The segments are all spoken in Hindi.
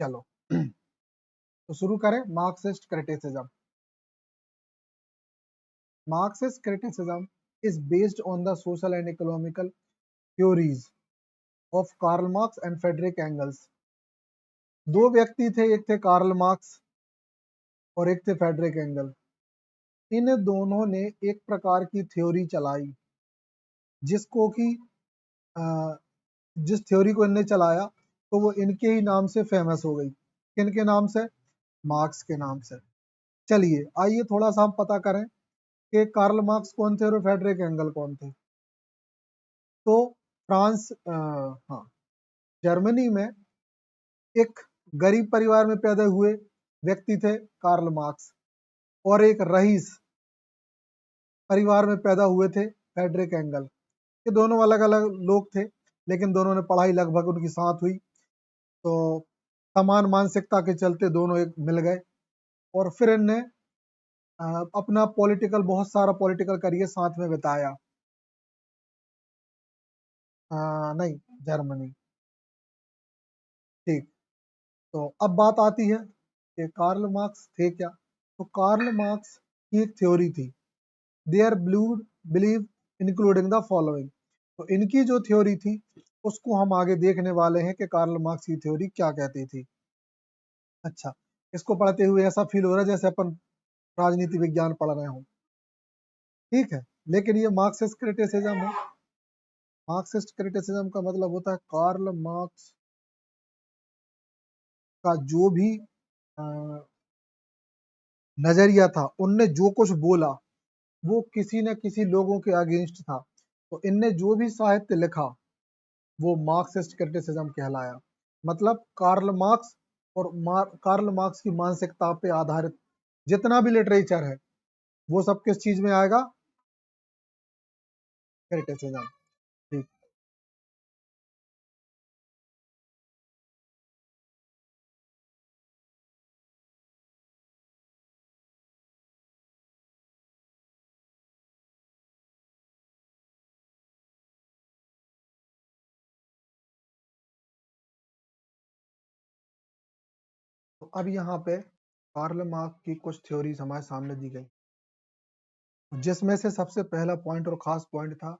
चलो तो शुरू करें। Marxist criticism. Marxist criticism is based on the social and economical theories of Karl Marx and Friedrich Engels। दो व्यक्ति थे, एक थे कार्ल मार्क्स और एक थे फ्रेडरिक एंगल। इन दोनों ने एक प्रकार की थ्योरी चलाई जिसको कि जिस थ्योरी को इनने चलाया तो वो इनके ही नाम से फेमस हो गई। किनके नाम से? मार्क्स के नाम से। चलिए आइए थोड़ा सा हम पता करें कि कार्ल मार्क्स कौन थे और फ्रेडरिक एंगल कौन थे। तो फ्रांस हाँ जर्मनी में एक गरीब परिवार में पैदा हुए व्यक्ति थे कार्ल मार्क्स, और एक रईस परिवार में पैदा हुए थे फ्रेडरिक एंगल। ये दोनों अलग अलग लोग थे, लेकिन दोनों ने पढ़ाई लगभग उनकी साथ हुई, तो समान मानसिकता के चलते दोनों एक मिल गए और फिर इनने अपना बहुत सारा पॉलिटिकल करियर साथ में बिताया। नहीं, जर्मनी। ठीक, तो अब बात आती है कि कार्ल मार्क्स थे क्या। तो कार्ल मार्क्स की एक थ्योरी थी, there believe including the following. तो इनकी जो थ्योरी थी उसको हम आगे देखने वाले हैं कि कार्ल मार्क्स की थ्योरी क्या कहती थी। अच्छा, इसको पढ़ते हुए ऐसा फील हो रहा है जैसे अपन राजनीति विज्ञान पढ़ रहे हों। ठीक है, लेकिन ये मार्क्सिस्ट क्रिटिसिज्म है। मार्क्सिस्ट क्रिटिसिज्म का मतलब होता है कार्ल मार्क्स का जो भी नजरिया था, उनने जो कुछ बोला वो किसी न किसी लोगों के अगेंस्ट था। तो इनने जो भी साहित्य लिखा वो मार्क्सिस्ट क्रिटिसिज्म कहलाया। मतलब कार्ल मार्क्स और कार्ल मार्क्स की मानसिकता पे आधारित जितना भी लिटरेचर है वो सब किस चीज में आएगा? क्रिटिसिज्म। ठीक, तो अब यहाँ पे कार्ल मार्क्स की कुछ थ्योरीज हमारे सामने दी गई, जिसमें से सबसे पहला पॉइंट और खास पॉइंट था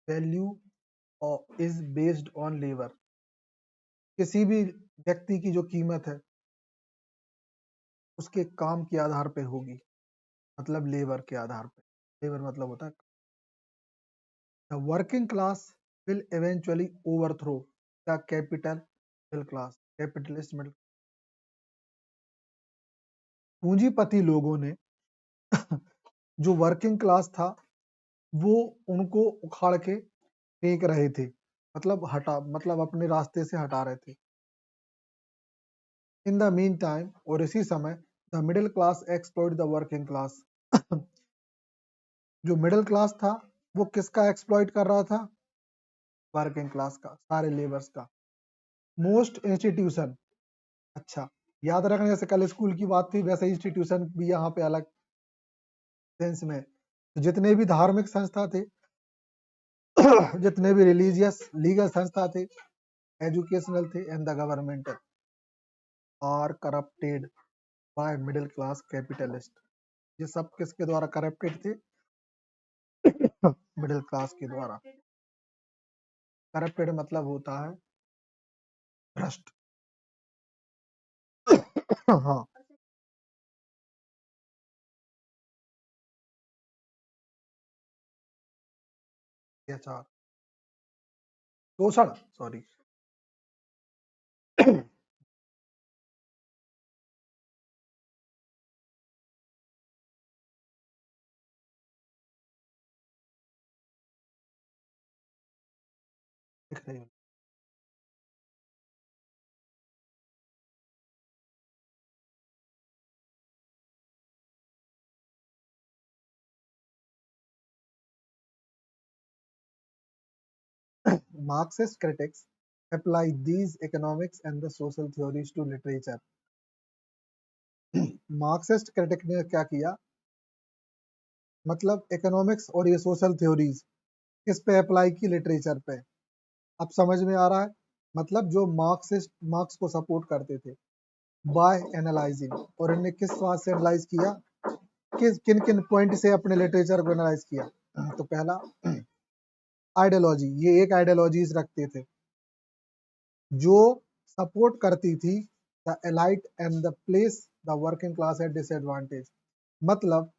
value is based on labour. किसी भी व्यक्ति की जो कीमत है उसके काम के आधार पे होगी, मतलब लेबर के आधार पे। लेबर मतलब होता है the working class will eventually overthrow the capital middle class. Capitalist middle पूंजीपति लोगों ने जो वर्किंग क्लास था वो उनको उखाड़ के फेंक रहे थे, मतलब अपने रास्ते से हटा रहे थे। इन द मीन टाइम, और इसी समय the middle class exploit the working class. जो मिडिल क्लास था वो किसका एक्सप्लॉइट कर रहा था? वर्किंग क्लास का, सारे लेबर्स का। मोस्ट इंस्टीट्यूशन, अच्छा याद रखना, जैसे कल स्कूल की बात थी वैसे इंस्टीट्यूशन भी यहाँ पे अलग सेंस में। तो जितने भी धार्मिक संस्था थे जितने भी रिलीजियस लीगल संस्था थे, एजुकेशनल थे, and the government are corrupted by middle class capitalist. ये सब किसके द्वारा करप्टेड थे? मिडिल क्लास के द्वारा। करप्टेड मतलब होता है भ्रष्ट। हाँ, अत्याचार, शोषण, सॉरी। दिख रही है। Marxist critics apply these economics and the social theories to literature। Marxist critic ने क्या किया, मतलब इकोनॉमिक्स और ये सोशल थ्योरीज किस पे अप्लाई की? लिटरेचर पे। अब समझ में आ रहा है मतलब जो मार्क्स को सपोर्ट करते थे, बाय एनालाइजिंग, और इन्हें किस बात से एनालाइज किया, किन किन पॉइंट से अपने लिटरेचर को एनालाइज किया। तो पहला आइडियोलॉजी, ये एक आइडियोलॉजीज रखते थे जो सपोर्ट करती थी the elite and the place the working class at disadvantage. मतलब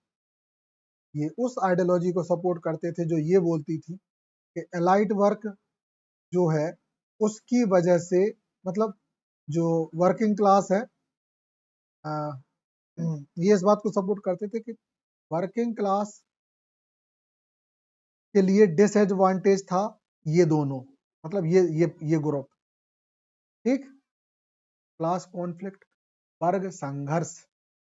ये उस आइडियोलॉजी को सपोर्ट करते थे जो ये बोलती थी कि एलाइट वर्क जो है उसकी वजह से, मतलब जो वर्किंग क्लास है, ये इस बात को सपोर्ट करते थे कि वर्किंग क्लास के लिए डिसएडवांटेज था ये दोनों, मतलब ये ग्रुप। ठीक, क्लास कॉन्फ्लिक्ट, वर्ग संघर्ष,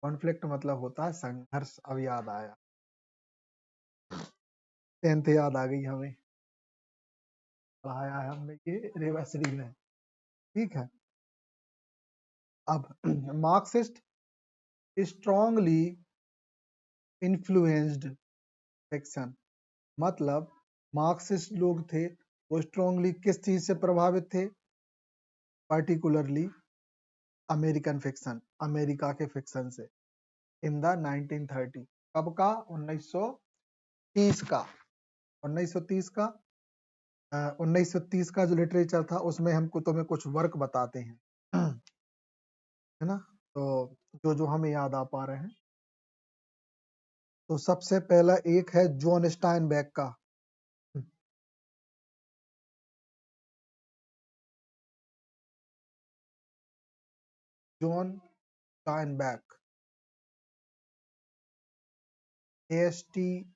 कॉन्फ्लिक्ट मतलब होता है संघर्ष। अब याद आया, 10th याद आ गई हमें, पढ़ाया है हमने ये रेवाश्री में। ठीक है, अब मार्क्सिस्ट स्ट्रांगली इन्फ्लुएंस्ड सेक्शन, मतलब मार्क्सिस्ट लोग थे वो स्ट्रांगली किस चीज से प्रभावित थे, पर्टिकुलरली अमेरिकन फिक्शन, अमेरिका के फिक्शन से, इन द 1930। कब का, 1930 का, 1930 का 1930 का जो लिटरेचर था उसमें हमको तुम्हें कुछ वर्क बताते हैं है ना, तो जो जो हमें याद आ पा रहे हैं। तो सबसे पहला एक है जॉन स्टाइनबेक का, जॉन स्टाइनबेक, STAIEN,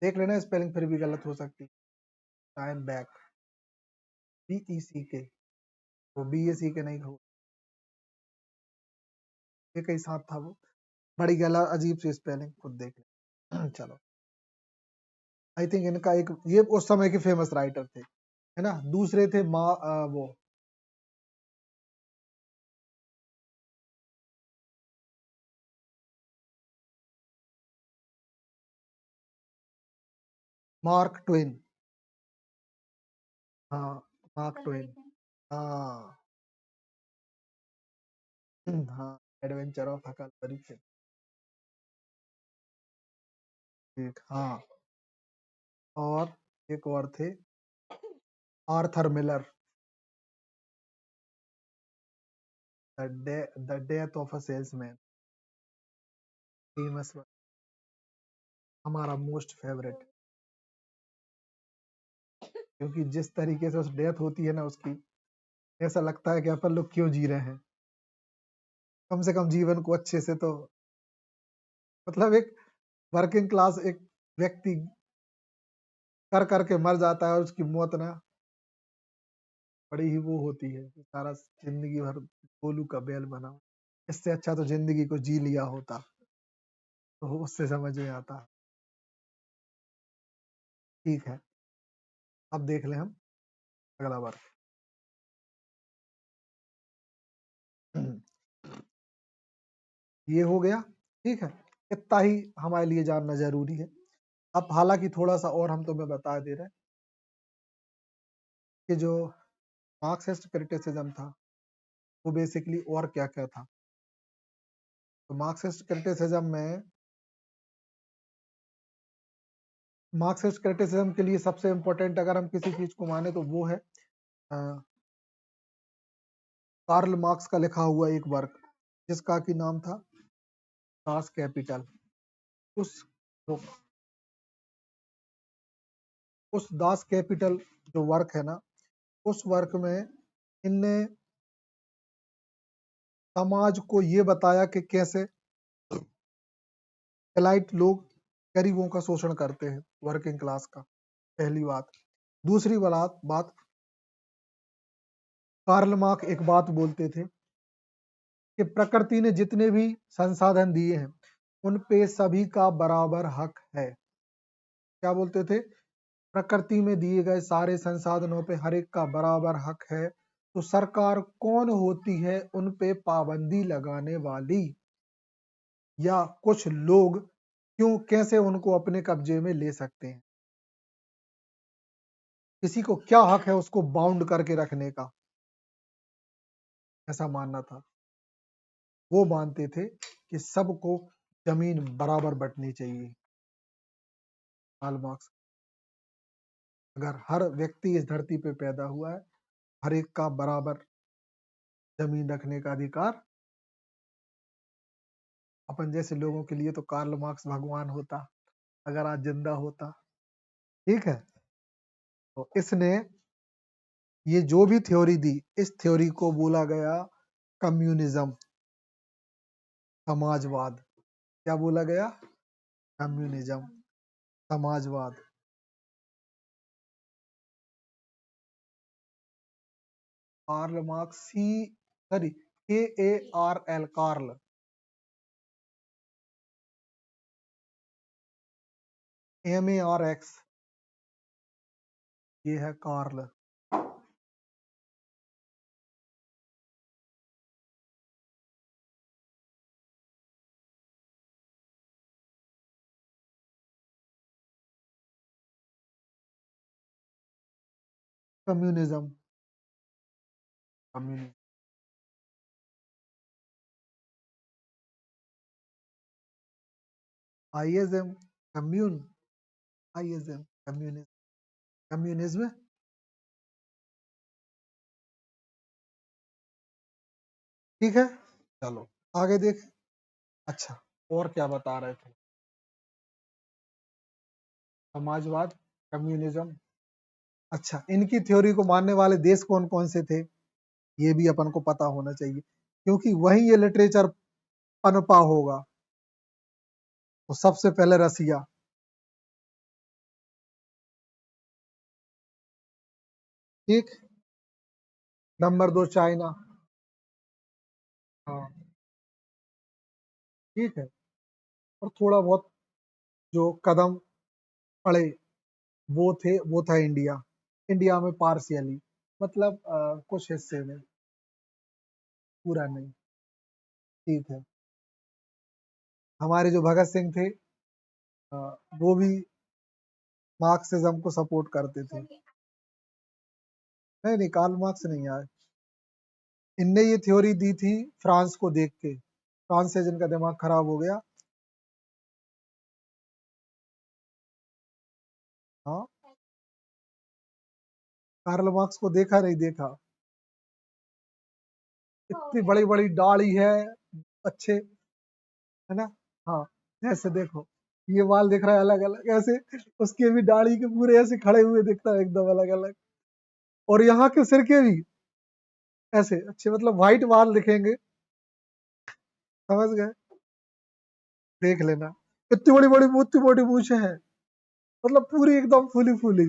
देख लेना स्पेलिंग फिर भी गलत हो सकती, स्टाइनबेक, BECK, वो BACK नहीं हो, एक ही साथ था वो, बड़ी गलत अजीब सी स्पेलिंग, खुद देख ले चलो। आई थिंक इनका एक, ये उस समय के फेमस राइटर थे, है ना। दूसरे थे वो मार्क ट्वेन, हाँ मार्क ट्वेन, हाँ हाँ, एडवेंचर ऑफ हकलबरी फिन, ठीक हाँ। और एक और थे Arthur Miller, the death of a salesman, famous, हमारा मोस्ट फेवरेट, क्योंकि जिस तरीके से उस डेथ होती है ना उसकी, ऐसा लगता है कि अपन लोग क्यों जी रहे हैं, कम से कम जीवन को अच्छे से तो, मतलब एक वर्किंग क्लास एक व्यक्ति कर करके मर जाता है और उसकी मौत ना बड़ी ही वो होती है कि सारा जिंदगी भर गोलू का बैल बना, इससे अच्छा तो जिंदगी को जी लिया होता, तो उससे समझ में आता। ठीक है, अब देख लें हम अगला बार। ये हो गया, ठीक है, इतना ही हमारे लिए जानना जरूरी है। अब हालांकि थोड़ा सा और हम तुम्हें बता दे रहे हैं कि जो मार्क्सिस्ट क्रिटिसिज्म था वो बेसिकली और क्या क्या था। तो मार्क्सिस्ट क्रिटिसिज्म में, मार्क्सिस्ट क्रिटिसिज्म के लिए सबसे इंपॉर्टेंट अगर हम किसी चीज को माने तो वो है कार्ल मार्क्स का लिखा हुआ एक वर्क जिसका कि नाम था दास कैपिटल। उस उस दास कैपिटल जो वर्क है ना, उस वर्क में इनने समाज को ये बताया कि कैसे एलाइट लोग गरीबों का शोषण करते हैं, वर्किंग क्लास का, पहली बात। दूसरी बात, कार्ल मार्क्स एक बात बोलते थे कि प्रकृति ने जितने भी संसाधन दिए हैं उन पे सभी का बराबर हक है। क्या बोलते थे, प्रकृति में दिए गए सारे संसाधनों पे हर एक का बराबर हक है, तो सरकार कौन होती है उन पे पाबंदी लगाने वाली, या कुछ लोग क्यों कैसे उनको अपने कब्जे में ले सकते हैं। किसी को क्या हक है उसको बाउंड करके रखने का, ऐसा मानना था। वो मानते थे कि सबको जमीन बराबर बंटनी चाहिए। कार्ल मार्क्स, अगर हर व्यक्ति इस धरती पे पैदा हुआ है, हर एक का बराबर जमीन रखने का अधिकार। अपन जैसे लोगों के लिए तो कार्ल मार्क्स भगवान होता, अगर आज जिंदा होता। ठीक है, तो इसने ये जो भी थ्योरी दी, इस थ्योरी को बोला गया कम्युनिज्म, समाजवाद। क्या बोला गया? कम्युनिज्म, समाजवाद। Karl Marx, KARL, Karl, MARX, ये है Karl. Communism, communism, ISM, commune, ISM, communism, communism. ठीक है, चलो आगे देख। अच्छा, और क्या बता रहे थे? समाजवाद, कम्युनिज्म। अच्छा, इनकी थ्योरी को मानने वाले देश कौन कौन से थे, ये भी अपन को पता होना चाहिए, क्योंकि वही ये लिटरेचर पनपा होगा। तो सबसे पहले रसिया, ठीक। Number 2 China. हाँ, ठीक है। और थोड़ा बहुत जो कदम पड़े, वो था इंडिया। इंडिया में पार्शियली, मतलब कुछ हिस्से में, पूरा नहीं। ठीक है। हमारे जो भगत सिंह थे, अ, वो भी मार्क्सिज्म को सपोर्ट करते थे। नहीं नहीं, कार्ल मार्क्स नहीं आए। इनने ये थ्योरी दी थी फ्रांस को देख के, फ्रांस से जिनका दिमाग खराब हो गया। हाँ, कार्ल मार्क्स को देखा नहीं देखा? इतनी बड़ी बड़ी दाढ़ी है, अच्छे, है ना? हाँ, ऐसे देखो, ये बाल दिख रहा है अलग अलग ऐसे, उसके भी दाढ़ी के पूरे ऐसे खड़े हुए दिखता है एकदम अलग अलग। और यहाँ के सिर के भी ऐसे अच्छे, मतलब व्हाइट बाल दिखेंगे। समझ गए? देख लेना, इतनी बड़ी बड़ी इतनी बड़ी मूछें हैं, मतलब पूरी एकदम फूली फूली।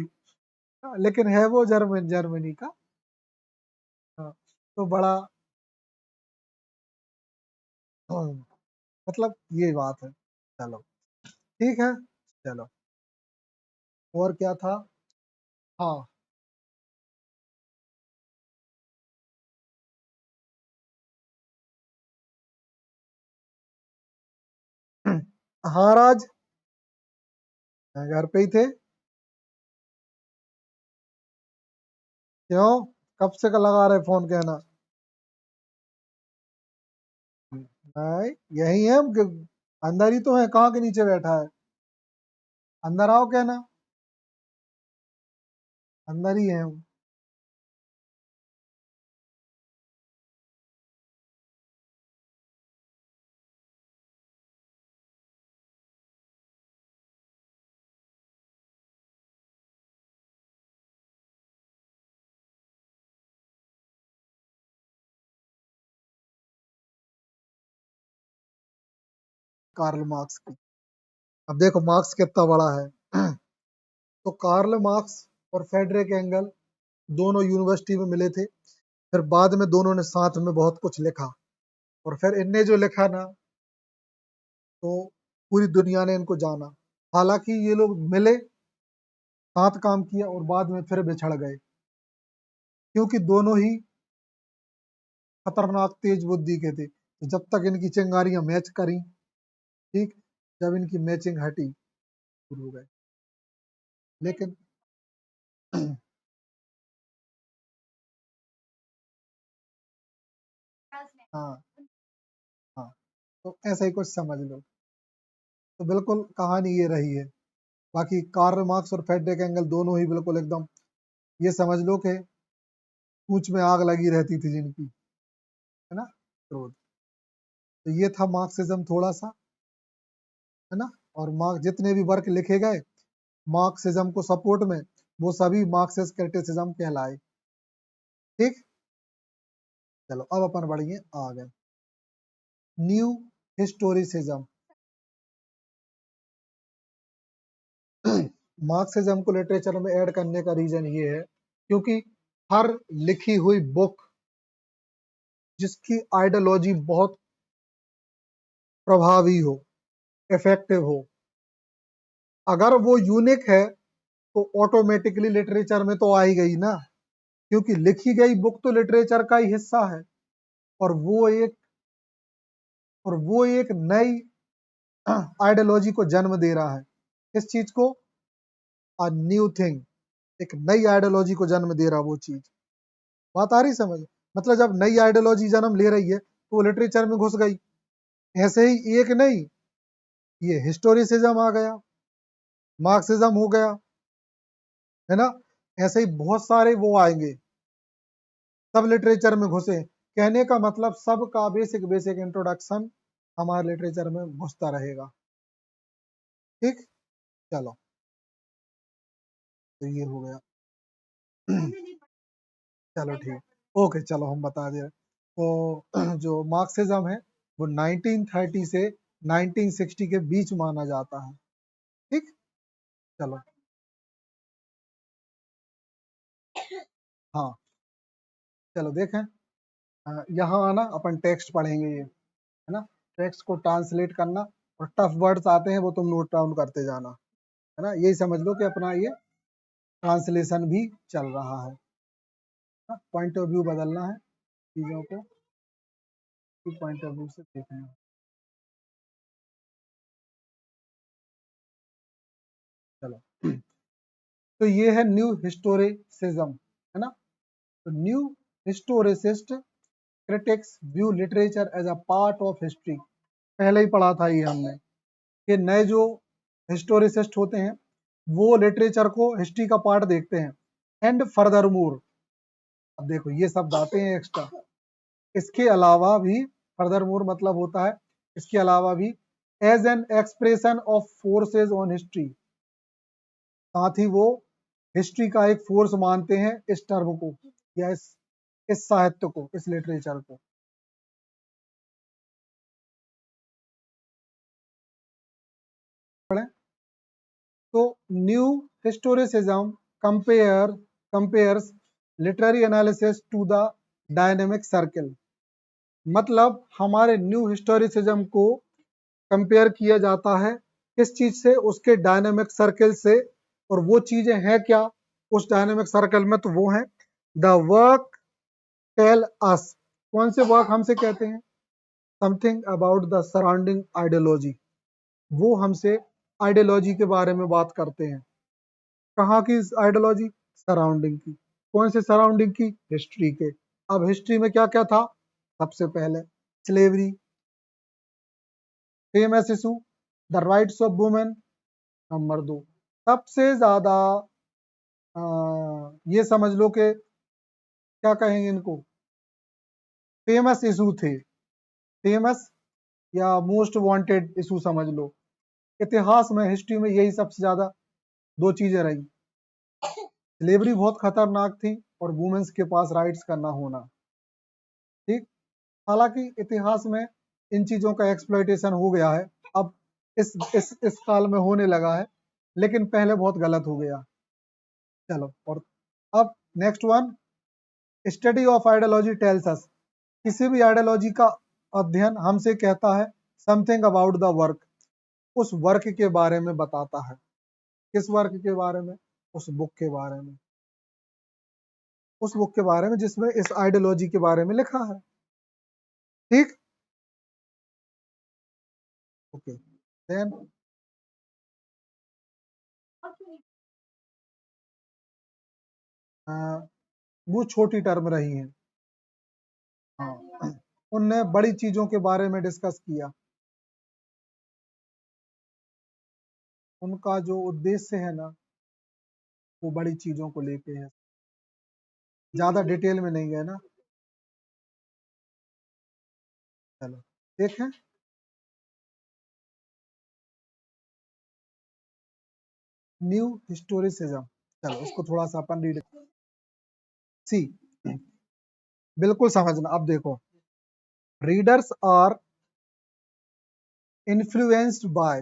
हाँ, लेकिन है वो जर्मनी का। हाँ, तो बड़ा, हाँ, मतलब ये बात है। चलो, ठीक है, चलो। और क्या था? हाँ, हाँ राज, घर पे ही थे। क्यों, कब से का लगा रहे फोन, कहना? नहीं, यही है हम अंदर ही तो है, कहाँ के नीचे बैठा है? अंदर आओ, कहना, अंदर ही है हम। कार्ल मार्क्स की, अब देखो मार्क्स कितना बड़ा है। तो कार्ल मार्क्स और फेडरिक एंगल दोनों यूनिवर्सिटी में मिले थे, फिर बाद में दोनों ने साथ में बहुत कुछ लिखा, और फिर इनने जो लिखा ना, तो पूरी दुनिया ने इनको जाना। हालांकि ये लोग मिले, साथ काम किया, और बाद में फिर बिछड़ गए, क्योंकि दोनों ही खतरनाक तेज बुद्धि के थे। तो जब तक इनकी चिंगारियां मैच करी, ठीक, जब इनकी मैचिंग हटी, शुरू हो गए। लेकिन हाँ हाँ, तो ऐसा ही कुछ समझ लो। तो बिल्कुल कहानी ये रही है। बाकी कार्ल मार्क्स और फ्रेडरिक एंगल दोनों ही बिल्कुल एकदम, ये समझ लो कि पूंछ में आग लगी रहती थी जिनकी, है ना, क्रोध। तो ये था मार्क्सिज्म थोड़ा सा, है ना। और मार्क्स जितने भी वर्क लिखे गए मार्क्सिज्म को सपोर्ट में, वो सभी मार्क्सिस्ट क्रिटिसिज्म कहलाए। ठीक, चलो अब अपन बढ़िए आगे। New historicism. मार्क्सिज्म को लिटरेचर में ऐड करने का रीजन ये है क्योंकि हर लिखी हुई बुक जिसकी आइडियोलॉजी बहुत प्रभावी हो, इफेक्टिव हो, अगर वो यूनिक है तो ऑटोमेटिकली लिटरेचर में तो आ ही गई ना, क्योंकि लिखी गई बुक तो लिटरेचर का ही हिस्सा है। और वो एक नई आइडियोलॉजी को जन्म दे रहा है। किस चीज को? अ न्यू थिंग, एक नई आइडियोलॉजी को जन्म दे रहा वो चीज। बात आ रही समझ? मतलब जब नई आइडियोलॉजी जन्म ले रही है तो वो लिटरेचर में घुस गई। ऐसे ही एक नहीं, ये हिस्टोरिसिज्म आ गया, मार्क्सिज्म हो गया, है ना। ऐसे ही बहुत सारे वो आएंगे, सब लिटरेचर में घुसे। कहने का मतलब सबका बेसिक बेसिक इंट्रोडक्शन हमारे लिटरेचर में घुसता रहेगा। ठीक, चलो, तो ये हो गया। चलो ठीक, ओके, चलो हम बता दें। तो जो मार्क्सिज्म है वो 1930 से 1960 के बीच माना जाता है। ठीक, चलो, हाँ, चलो देखें। यहाँ आना, अपन टेक्स्ट पढ़ेंगे ये, है ना। टेक्स्ट को ट्रांसलेट करना, और टफ वर्ड्स आते हैं वो तुम नोट डाउन करते जाना, है ना। यही समझ लो कि अपना ये ट्रांसलेशन भी चल रहा है। पॉइंट ऑफ व्यू बदलना है चीजों को, पॉइंट ऑफ व्यू से देखना है। चलो, तो ये है न्यू हिस्टोरिसिज्म, है ना। तो new historicist critics view literature as a part of history. पहले ही पढ़ा था ये हमने कि नए जो हिस्टोरिसिस्ट होते हैं वो लिटरेचर को हिस्ट्री का पार्ट देखते हैं। एंड फर्दर मोर, अब देखो ये शब्द आते हैं एक्स्ट्रा, इसके अलावा भी, फर्दर मोर मतलब होता है इसके अलावा भी, as an expression of forces on history, साथ ही वो हिस्ट्री का एक फोर्स मानते हैं इस टर्म को, या इस साहित्य को, इस लिटरेचर को। पढ़ें, तो new historicism compares literary analysis to the dynamic circle. मतलब हमारे न्यू हिस्टोरिसिज्म को कंपेयर किया जाता है किस चीज से? उसके डायनेमिक सर्किल से। और वो चीजें हैं क्या उस डायनेमिक सर्कल में? तो वो है द वर्क टेल अस। कौन से वर्क हमसे कहते हैं? Something about the surrounding ideology. वो हमसे आइडियोलॉजी के बारे में बात करते हैं। कहाँ की आइडियोलॉजी? सराउंडिंग की। कौन से सराउंडिंग की? हिस्ट्री के। अब हिस्ट्री में क्या क्या था? सबसे पहले slavery, famous issue the rights of women. Number 2, सबसे ज्यादा ये समझ लो कि क्या कहेंगे इनको, फेमस इशू थे, फेमस या मोस्ट वांटेड इशू समझ लो। इतिहास में, हिस्ट्री में यही सबसे ज्यादा दो चीजें रही। स्लेवरी बहुत खतरनाक थी, और वुमेन्स के पास राइट्स का ना होना। ठीक, हालांकि इतिहास में इन चीजों का एक्सप्लॉइटेशन हो गया है अब, इस काल में होने लगा है, लेकिन पहले बहुत गलत हो गया। चलो, और अब next one, study of ideology tells us. किसी भी आइडियोलॉजी का अध्ययन हमसे कहता है समथिंग अबाउट द वर्क, उस वर्क के बारे में बताता है। किस वर्क के बारे में? उस बुक के बारे में, उस बुक के बारे में जिसमें इस आइडियोलॉजी के बारे में लिखा है। ठीक, ओके, देन वो छोटी टर्म रही है। हाँ, उनने बड़ी चीजों के बारे में डिस्कस किया। उनका जो उद्देश्य है ना वो बड़ी चीजों को लेके है, ज्यादा डिटेल में नहीं गए ना। चलो देखें, न्यू हिस्टोरिसिज्म, चलो इसको थोड़ा सा अपन रीड सी, बिल्कुल समझना। अब देखो, readers are influenced by,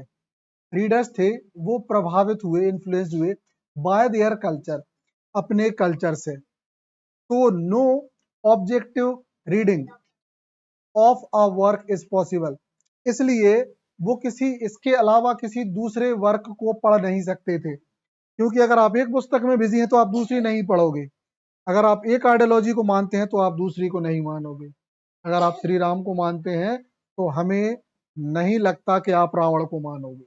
readers थे वो प्रभावित हुए, इन्फ्लुएंस्ड हुए बाय देयर कल्चर, अपने कल्चर से। तो no objective reading of a work is possible, इसलिए वो किसी इसके अलावा किसी दूसरे वर्क को पढ़ नहीं सकते थे, क्योंकि अगर आप एक पुस्तक में बिजी हैं तो आप दूसरी नहीं पढ़ोगे। अगर आप एक आइडियोलॉजी को मानते हैं तो आप दूसरी को नहीं मानोगे। अगर आप श्री राम को मानते हैं तो हमें नहीं लगता कि आप रावण को मानोगे।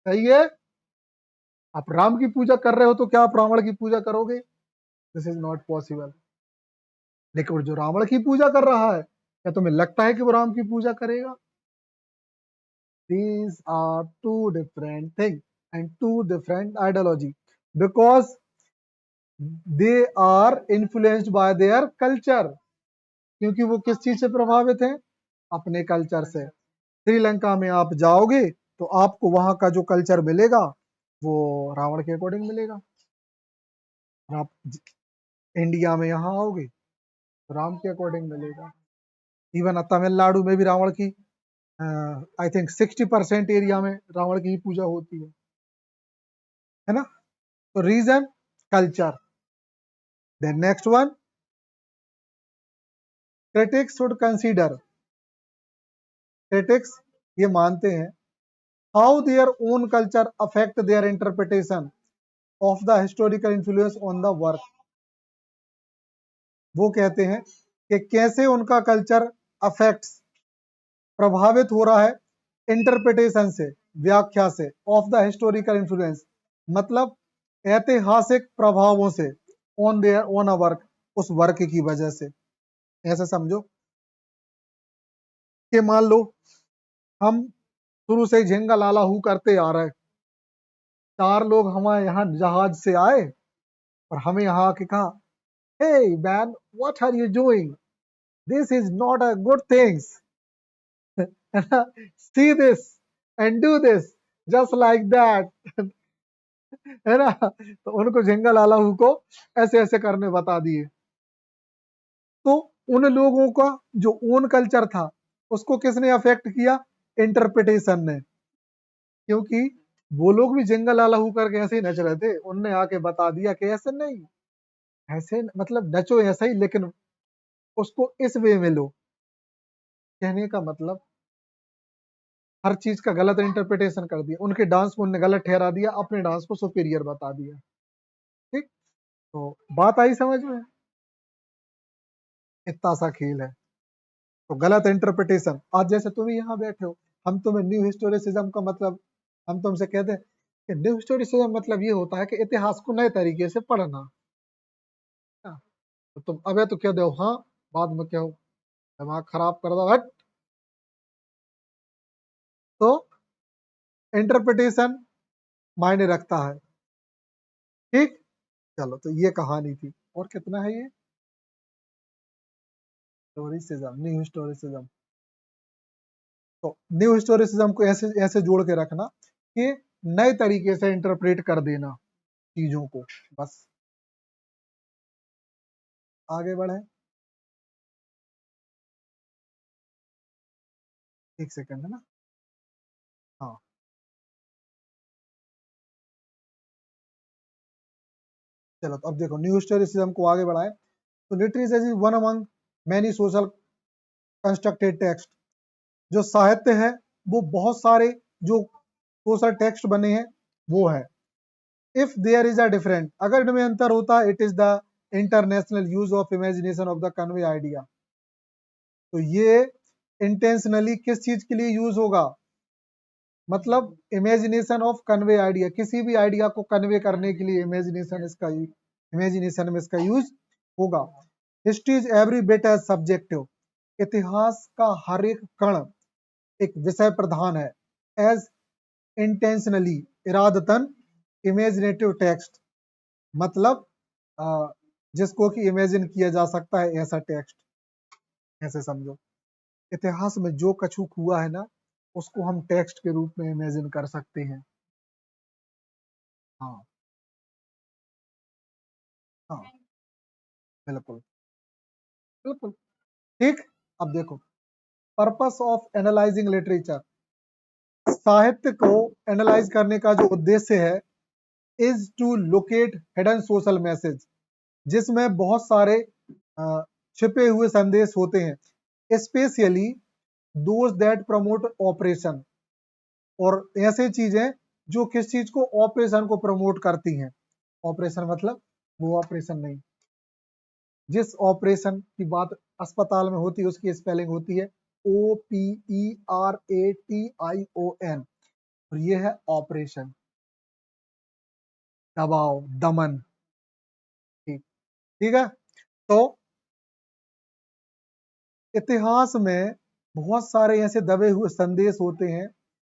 सही है? आप राम की पूजा कर रहे हो तो क्या आप रावण की पूजा करोगे? This is not possible. लेकिन जो रावण की पूजा कर रहा है, क्या तुम्हें लगता है कि वो राम की पूजा करेगा? These are two different things and two different ideology, because they are influenced by their culture, क्योंकि वो किस चीज से प्रभावित हैं? अपने कल्चर से। श्रीलंका में आप जाओगे तो आपको वहां का जो कल्चर मिलेगा वो रावण के अकॉर्डिंग मिलेगा। और आप इंडिया में यहाँ आओगे तो राम के अकॉर्डिंग मिलेगा। इवन तमिलनाडु में भी रावण की आई थिंक 60% एरिया में रावण की ही पूजा होती है ना? तो reason culture. Then next one, critics should consider, critics ये मानते हैं how their own culture affect their interpretation of the historical influence on the work. वो कहते हैं कि कैसे उनका कल्चर अफेक्ट्स, प्रभावित हो रहा है इंटरप्रिटेशन से, व्याख्या से, ऑफ द हिस्टोरिकल इन्फ्लुएंस, मतलब ऐतिहासिक प्रभावों से, on their on a work, उस वर्क की वजह से। ऐसे समझो कि मान लो हम शुरू से झिंगा लाला हू करते आ रहे, चार लोग हमारे यहाँ जहाज से आए और हमें यहाँ आके कहा, hey man, what are you doing, this is not a good things, see this and do this just like that, है ना? तो उनको झिंगा लाला हू को ऐसे ऐसे करने बता दिए। तो उन लोगों का जो ओन कल्चर था उसको किसने अफेक्ट किया? इंटरप्रिटेशन ने, क्योंकि वो लोग भी जिंगल लाला हू करके ऐसे ही नच रहे थे, उनने आके बता दिया कि ऐसे नहीं, ऐसे मतलब नचो ऐसा ही, लेकिन उसको इस वे में लो। कहने का मतलब हर चीज का गलत इंटरप्रिटेशन कर दिया, उनके डांस को उन्होंने गलत ठहरा दिया, अपने डांस को सुपीरियर बता दिया। ठीक, तो बात आई समझ में? इतना सा खेल है। तो गलत इंटरप्रिटेशन, आज जैसे तुम ही यहाँ बैठे हो, हम तुम्हें न्यू हिस्टोरिसिज्म का मतलब, हम तुमसे कहते हैं कि न्यू हिस्टोरिसिज्म मतलब ये होता है कि इतिहास को नए तरीके से पढ़ना। तो तुम अबे तो क्या दो हाँ, बाद में क्या हो, दिमाग खराब कर दो हट। तो इंटरप्रिटेशन मायने रखता है। ठीक, चलो तो ये कहानी थी। और कितना है ये हिस्टोरिसिज्म, न्यू हिस्टोरिसिज्म। तो न्यू हिस्टोरिसिज्म को ऐसे ऐसे जोड़ के रखना कि नए तरीके से इंटरप्रेट कर देना चीजों को, बस। आगे बढ़े, एक सेकंड है ना। हाँ, चलो तो अब देखो न्यू हिस्टोरिसिज्म को आगे बढ़ाए। तो literature is one among many social constructed text, जो साहित्य है वो बहुत सारे जो सोशल टेक्स्ट बने हैं वो है। If there is a different, अगर इनमें अंतर होता है, it is the international use of imagination of the convey idea. तो ये इंटेंशनली किस चीज के लिए यूज होगा? मतलब इमेजिनेशन ऑफ कन्वे आइडिया, किसी भी आइडिया को कन्वे करने के लिए इमेजिनेशन में इसका यूज होगा। History is every bit as subjective, इतिहास का हर एक कण एक विषय प्रधान है। एज इंटेंशनली, इरादतन, इमेजिनेटिव टेक्स्ट, मतलब जिसको कि इमेजिन किया जा सकता है ऐसा टेक्स्ट, ऐसे समझो। इतिहास में जो कछु हुआ है ना, उसको हम टेक्स्ट के रूप में इमेजिन कर सकते हैं। हाँ हाँ, बिल्कुल बिल्कुल। ठीक। अब देखो, पर्पस ऑफ एनालाइजिंग लिटरेचर, साहित्य को एनालाइज करने का जो उद्देश्य है, is to locate hidden social message, जिसमें बहुत सारे छिपे हुए संदेश होते हैं, especially those that promote operation, और ऐसे चीजें जो किस चीज को, ऑपरेशन को प्रमोट करती हैं। ऑपरेशन मतलब वो ऑपरेशन नहीं, जिस ऑपरेशन की बात अस्पताल में होती है उसकी स्पेलिंग होती है OPERATION, और ये है ऑपरेशन, दबाव, दमन। ठीक, ठीक है। तो इतिहास में बहुत सारे ऐसे दबे हुए संदेश होते हैं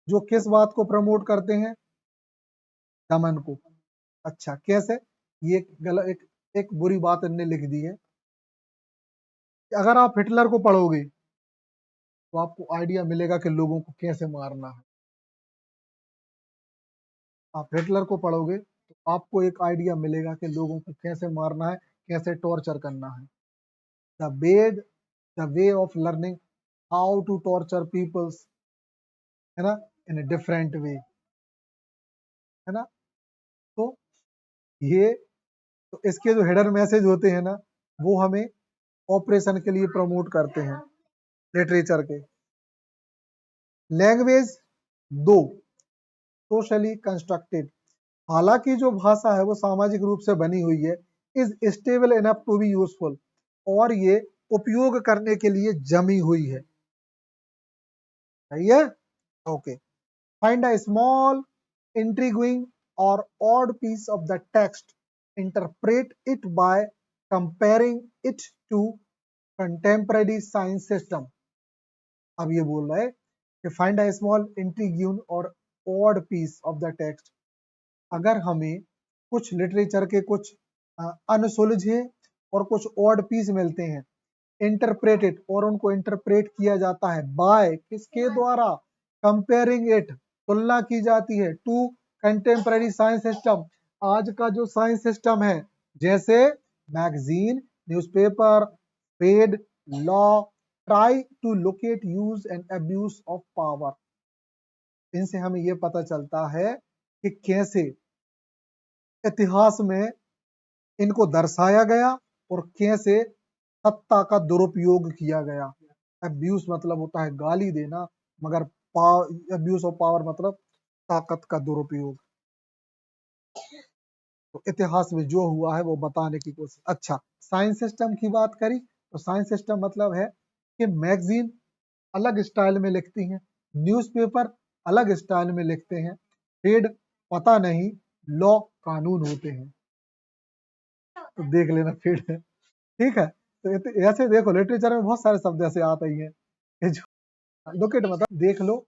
जो किस बात को प्रमोट करते हैं, दमन को। अच्छा, कैसे? ये गलत, एक बुरी बात इनने लिख दी है। अगर आप हिटलर को पढ़ोगे तो आपको आइडिया मिलेगा कि लोगों को कैसे मारना है। आप हिटलर को पढ़ोगे तो आपको एक आइडिया मिलेगा कि लोगों को कैसे मारना है, कैसे टॉर्चर करना है। The way of learning how to torture peoples, है ना, इन ए डिफरेंट वे, है ना। तो ये, तो इसके जो हिडन मैसेज होते हैं ना, वो हमें ऑपरेशन के लिए प्रमोट करते हैं लिटरेचर के। लैंग्वेज दो, सोशली कंस्ट्रक्टेड, हालांकि जो भाषा है वो सामाजिक रूप से बनी हुई है, is stable enough to be useful, और ये उपयोग करने के लिए जमी हुई है। सही है। Okay. Find a small intriguing or odd piece of the text, interpret it by comparing it to contemporary science system। अब ये बोल रहा है कि फाइंड अ स्मॉल इंट्रीग्यून और odd piece of the text, अगर हमें कुछ लिटरेचर के कुछ अनसुलझे और कुछ ऑड पीस मिलते हैं, इंटरप्रेटेड, और उनको इंटरप्रेट किया जाता है, बाय, किसके द्वारा, कंपेयरिंग इट, तुलना की जाती है, टू कंटेम्पररी साइंस सिस्टम, आज का जो साइंस सिस्टम है, जैसे magazine, newspaper, trade, law, try to locate use and abuse of power. इनसे हमें यह पता चलता है कि कैसे इतिहास में इनको दर्शाया गया और कैसे सत्ता का दुरुपयोग किया गया। अब्यूज मतलब होता है गाली देना, मगर अब्यूज ऑफ पावर मतलब ताकत का दुरुपयोग। तो इतिहास में जो हुआ है वो बताने की कोशिश। अच्छा, साइंस सिस्टम की बात करी तो साइंस सिस्टम मतलब है कि मैगजीन अलग स्टाइल में लिखती हैं, न्यूज़पेपर अलग स्टाइल में लिखते हैं, ट्रेड पता नहीं, लॉ कानून होते हैं। तो देख लेना फिर, ठीक है। तो ऐसे देखो लिटरेचर में बहुत सारे शब्द ऐसे आते ही हैं, लोकेट मतलब देख लो,